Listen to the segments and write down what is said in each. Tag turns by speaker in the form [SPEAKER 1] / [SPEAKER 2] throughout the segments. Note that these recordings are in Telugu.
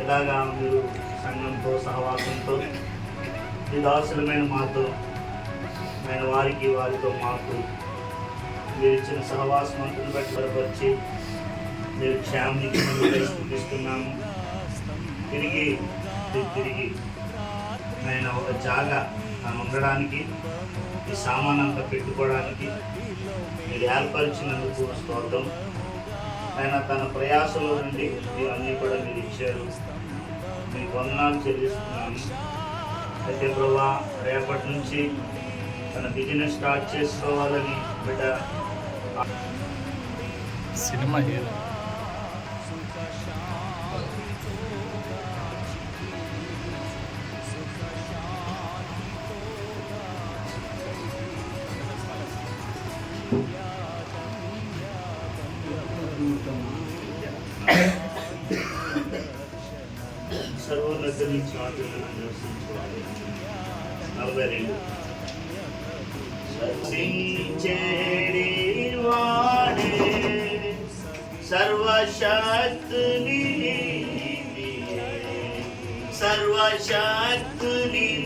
[SPEAKER 1] ఇలాగా మీరు సంఘంతో సహవాసంతో ఈ దాసులమైన మాతో ఆయన వారితో మాకు మీరు ఇచ్చిన సహవాసం అంతను బట్టి బలపరిచి మీరు క్షేమనిచ్చినందుకు స్థుతిస్తున్నాము. తిరిగి ఆయన ఒక జాగా తను ఉండడానికి ఈ సామాన్ అంతా పెట్టుకోవడానికి మీరు ఏర్పరిచినందుకు స్తోత్రం. ఆయన తన ప్రయాసంలో నుండి ఇవన్నీ కూడా మీరు ఇచ్చారు, మీకు వందనాలు చెల్లిస్తున్నాను. అయితే ప్రభా రేపటి నుంచి తన బిజినెస్ స్టార్ట్ చేసుకోవాలని బిడ్డ
[SPEAKER 2] సినిమా హీరో
[SPEAKER 1] సర్వోన్నత నుంచి ఆటలను దర్శించుకోవాలి. 42 సర్వించేడి వాడే సర్వశక్తుని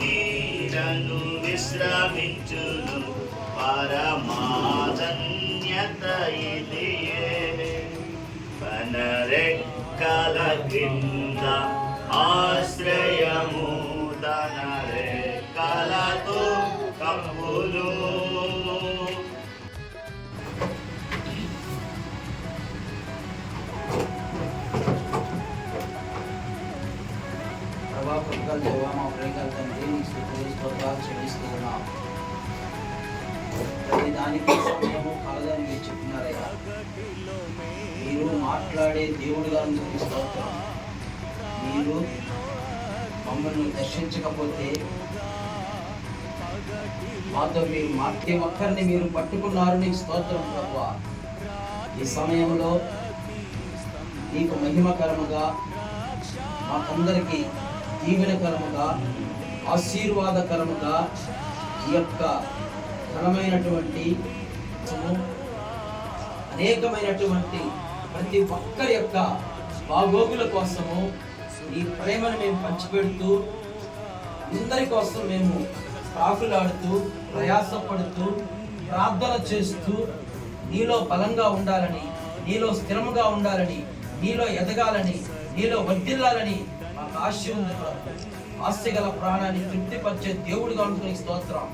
[SPEAKER 1] నీడను విశ్రమించును పరమాధన్యత ఇదియే. పనరెక్కల క్రింద ఆశ్రయము తన రెక్కలతో కప్పులు.
[SPEAKER 3] ప్రభాకృతలు దేవా మా ప్రేకలు తండ్రి నీకు స్తోత్రాలు చెల్లిస్తూ ఉన్నాం. ప్రతి దానికి సమయము కలదని మీరు చెప్పినారయ్యా. మీరు మాట్లాడే దేవుడిగా మీకు స్తోత్రం. మీరు మమ్మల్ని దర్శించకపోతే మాతో మీరు ప్రతి ఒక్కరిని మీరు పట్టుకున్నారు. నీకు స్తోత్రం ప్రభువా. ఈ సమయంలో నీకు మహిమకరముగా మాకందరికీ దీవెనకరముగా ఆశీర్వాదకరముగా ఈ యొక్క ఘనమైనటువంటి అనేకమైనటువంటి ప్రతి ఒక్కరి యొక్క బాగోగుల కోసము ఈ ప్రేమను మేము పంచిపెడుతూ అందరి కోసం మేము ప్రాకులాడుతూ ప్రయాసపడుతూ ప్రార్థన చేస్తూ నీలో బలంగా ఉండాలని, నీలో స్థిరముగా ఉండాలని, నీలో ఎదగాలని, నీలో వర్ధిల్లాలని మాకు ఆశ ఉంది. ఆశ గల ప్రాణాన్ని తృప్తిపరిచే దేవుడిగా ఉంటుంది. స్తోత్రం.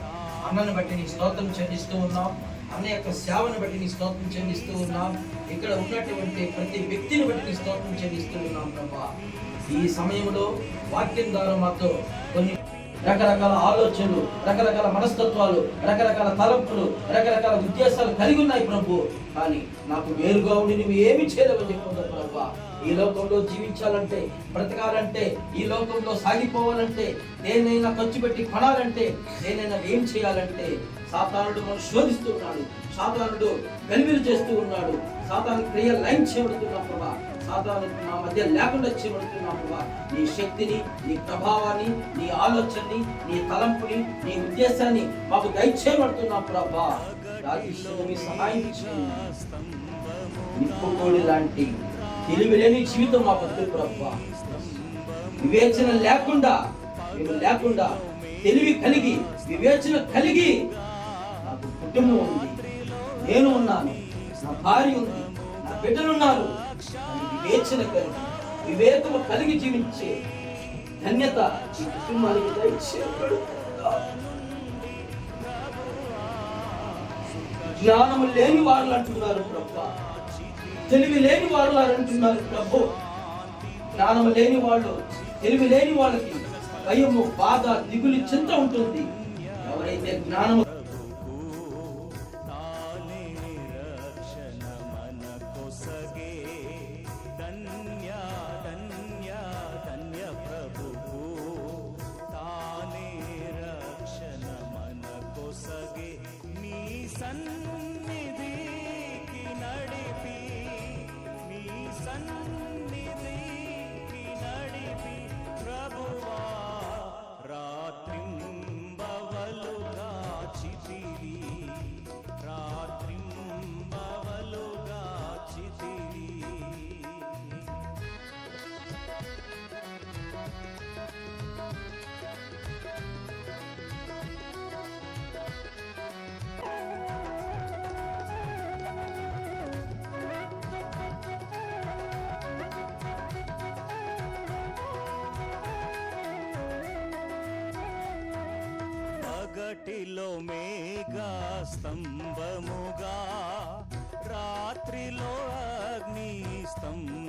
[SPEAKER 3] అన్నను బట్టి నీ స్తోత్రం చెల్లిస్తూ ఉన్నాం. అన్న యొక్క సేవను బట్టి నీ స్తోత్రం చెల్లిస్తూ ఉన్నాం. ఇక్కడ ఉన్నటువంటి ప్రతి వ్యక్తిని బట్టి నీ స్తోత్రం చెల్లిస్తూ ఉన్నాం ప్రభా. ఈ సమయంలో వాక్యం ద్వారా మాతో కొన్ని రకరకాల ఆలోచనలు, రకరకాల మనస్తత్వాలు, రకరకాల తలంపులు, రకరకాల ఉద్దేశాలు కలిగి ఉన్నాయి ప్రభు. కానీ నాకు వేరుగా ఉండి నువ్వు ఏమి చేయలేవని చెప్పుకుంటావు ప్రభు. ఈ లోకంలో జీవించాలంటే, బ్రతకాలంటే, ఈ లోకంలో సాగిపోవాలంటే, దేన్నైనా ఖర్చు పెట్టి కొనాలంటే, దేనైనా ఏం చేయాలంటే సాతానుడు మనం శోధిస్తూ ఉన్నాడు. సాతానుడు గలిబిలి చేస్తూ ఉన్నాడు. సాతాను క్రియ లైన్ చేయబడుతున్నాం ప్రభా. సాతాను మా మధ్య లేకుండా చేయబడుతున్నాం ప్రభా. నీ శక్తిని, నీ ప్రభావాన్ని, నీ ఆలోచనని, నీ తలంపుని, నీ ఉద్దేశాన్ని మాకు దయచేయబడుతున్నాం ప్రభా. రాజేశ్వరి సహాయం చేయండి. నిప్పుకోడి లాంటి తెలివి లేని జీవితం మా బతుకు ప్రభా. వివేచన లేకుండా తెలివి కలిగి వివేచన కలిగి నాకు కుటుంబం ఉంది, నేను ఉన్నాను, నా భార్య ఉంది, నా బిడ్డలు ఉన్నారు. వివేచన కలిగి వివేకము కలిగి జీవించే ధన్యత ఈ కుటుంబానికి దయచేయబడుతుందా. జ్ఞానము లేని వారు అంటున్నారు ప్రభు, తెలివి లేని వారు అంటున్నారు ప్రభు. జ్ఞానము లేని వాళ్ళు, తెలివి లేని వాళ్ళకి భయము, బాధ, దిగులు, చింత ఉంటుంది. ఎవరైతే జ్ఞానము
[SPEAKER 4] సన్నిధికి నడిపి ప్రభువా రాత్రింబవలు కాచి
[SPEAKER 2] పగటిలో మేఘా స్తంభముగా రాత్రిలో అగ్ని స్తంభముగా